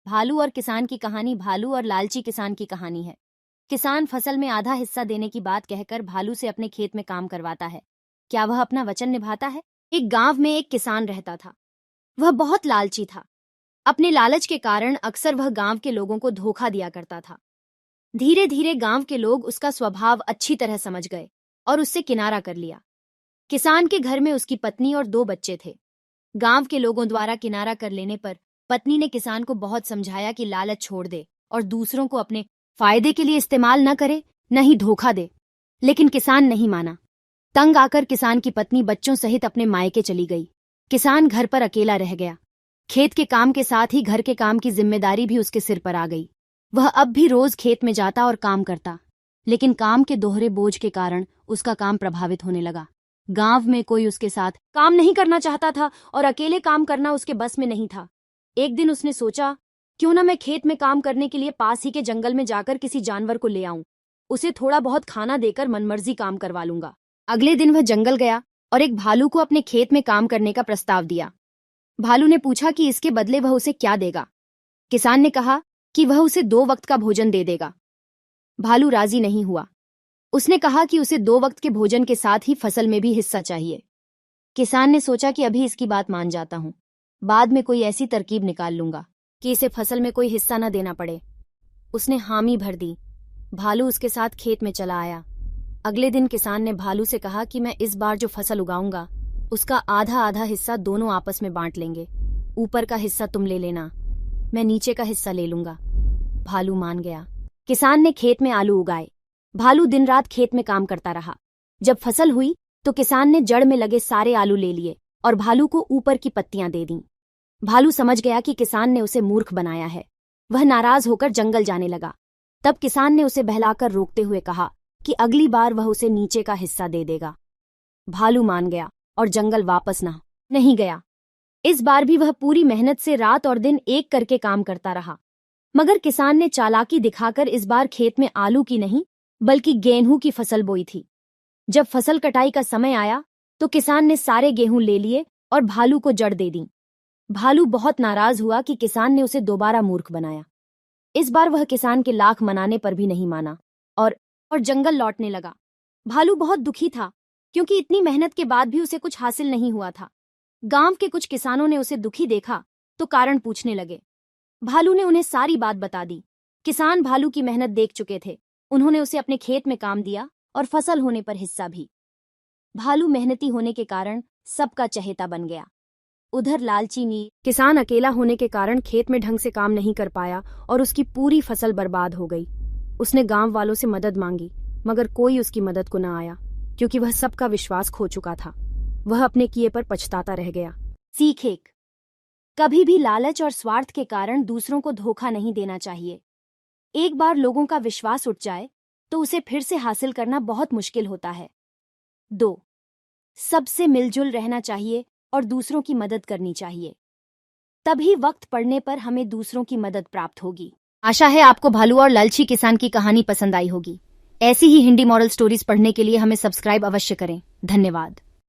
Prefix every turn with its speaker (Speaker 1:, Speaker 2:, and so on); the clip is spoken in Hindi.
Speaker 1: भालू और किसान की कहानी। भालू और लालची किसान की कहानी है। किसान फसल में आधा हिस्सा देने की बात कहकर भालू से अपने खेत में काम करवाता है। क्या वह अपना वचन निभाता है? एक गांव में एक किसान रहता था। वह बहुत लालची था। अपने लालच के कारण अक्सर वह गांव के लोगों को धोखा दिया करता था। धीरे धीरे गांव के लोग उसका स्वभाव अच्छी तरह समझ गए और उससे किनारा कर लिया। किसान के घर में उसकी पत्नी और 2 बच्चे थे। गांव के लोगों द्वारा किनारा कर लेने पर पत्नी ने किसान को बहुत समझाया कि लालच छोड़ दे और दूसरों को अपने फायदे के लिए इस्तेमाल न करे, न ही धोखा दे। लेकिन किसान नहीं माना। तंग आकर किसान की पत्नी बच्चों सहित अपने मायके चली गई। किसान घर पर अकेला रह गया। खेत के काम के साथ ही घर के काम की जिम्मेदारी भी उसके सिर पर आ गई। वह अब भी रोज खेत में जाता और काम करता, लेकिन काम के दोहरे बोझ के कारण उसका काम प्रभावित होने लगा। गांव में कोई उसके साथ काम नहीं करना चाहता था और अकेले काम करना उसके बस में नहीं था। एक दिन उसने सोचा, क्यों ना मैं खेत में काम करने के लिए पास ही के जंगल में जाकर किसी जानवर को ले आऊं। उसे थोड़ा बहुत खाना देकर मनमर्जी काम करवा लूंगा। अगले दिन वह जंगल गया और एक भालू को अपने खेत में काम करने का प्रस्ताव दिया। भालू ने पूछा कि इसके बदले वह उसे क्या देगा। किसान ने कहा कि वह उसे 2 वक्त का भोजन दे देगा। भालू राजी नहीं हुआ। उसने कहा कि उसे 2 वक्त के भोजन के साथ ही फसल में भी हिस्सा चाहिए। किसान ने सोचा कि अभी इसकी बात मान जाता हूं, बाद में कोई ऐसी तरकीब निकाल लूंगा कि इसे फसल में कोई हिस्सा न देना पड़े। उसने हामी भर दी। भालू उसके साथ खेत में चला आया। अगले दिन किसान ने भालू से कहा कि मैं इस बार जो फसल उगाऊंगा उसका आधा आधा हिस्सा दोनों आपस में बांट लेंगे। ऊपर का हिस्सा तुम ले लेना, मैं नीचे का हिस्सा ले लूंगा। भालू मान गया। किसान ने खेत में आलू उगाए। भालू दिन रात खेत में काम करता रहा। जब फसल हुई तो किसान ने जड़ में लगे सारे आलू ले लिए और भालू को ऊपर की पत्तियां दे दीं। भालू समझ गया कि किसान ने उसे मूर्ख बनाया है। वह नाराज होकर जंगल जाने लगा। तब किसान ने उसे बहलाकर रोकते हुए कहा कि अगली बार वह उसे नीचे का हिस्सा दे देगा। भालू मान गया और जंगल वापस नहीं गया। इस बार भी वह पूरी मेहनत से रात और दिन एक करके काम करता रहा। मगर किसान ने चालाकी दिखाकर इस बार खेत में आलू की नहीं बल्कि गेहूं की फसल बोई थी। जब फसल कटाई का समय आया तो किसान ने सारे गेहूं ले लिए और भालू को जड़ दे दी। भालू बहुत नाराज हुआ कि किसान ने उसे दोबारा मूर्ख बनाया। इस बार वह किसान के लाख मनाने पर भी नहीं माना और जंगल लौटने लगा। भालू बहुत दुखी था क्योंकि इतनी मेहनत के बाद भी उसे कुछ हासिल नहीं हुआ था। गांव के कुछ किसानों ने उसे दुखी देखा तो कारण पूछने लगे। भालू ने उन्हें सारी बात बता दी। किसान भालू की मेहनत देख चुके थे। उन्होंने उसे अपने खेत में काम दिया और फसल होने पर हिस्सा भी। भालू मेहनती होने के कारण सबका चहेता बन गया। उधर लालची किसान अकेला होने के कारण खेत में ढंग से काम नहीं कर पाया और उसकी पूरी फसल बर्बाद हो गई। उसने गांव वालों से मदद मांगी मगर कोई उसकी मदद को न आया क्योंकि वह सबका विश्वास खो चुका था। वह अपने किए पर पछताता रह गया। सीख 1, कभी भी लालच और स्वार्थ के कारण दूसरों को धोखा नहीं देना चाहिए। एक बार लोगों का विश्वास उठ जाए तो उसे फिर से हासिल करना बहुत मुश्किल होता है। 2, सबसे मिलजुल रहना चाहिए और दूसरों की मदद करनी चाहिए। तभी वक्त पड़ने पर हमें दूसरों की मदद प्राप्त होगी। आशा है आपको भालू और लालची किसान की कहानी पसंद आई होगी। ऐसी ही हिंदी मॉरल स्टोरीज पढ़ने के लिए हमें सब्सक्राइब अवश्य करें। धन्यवाद।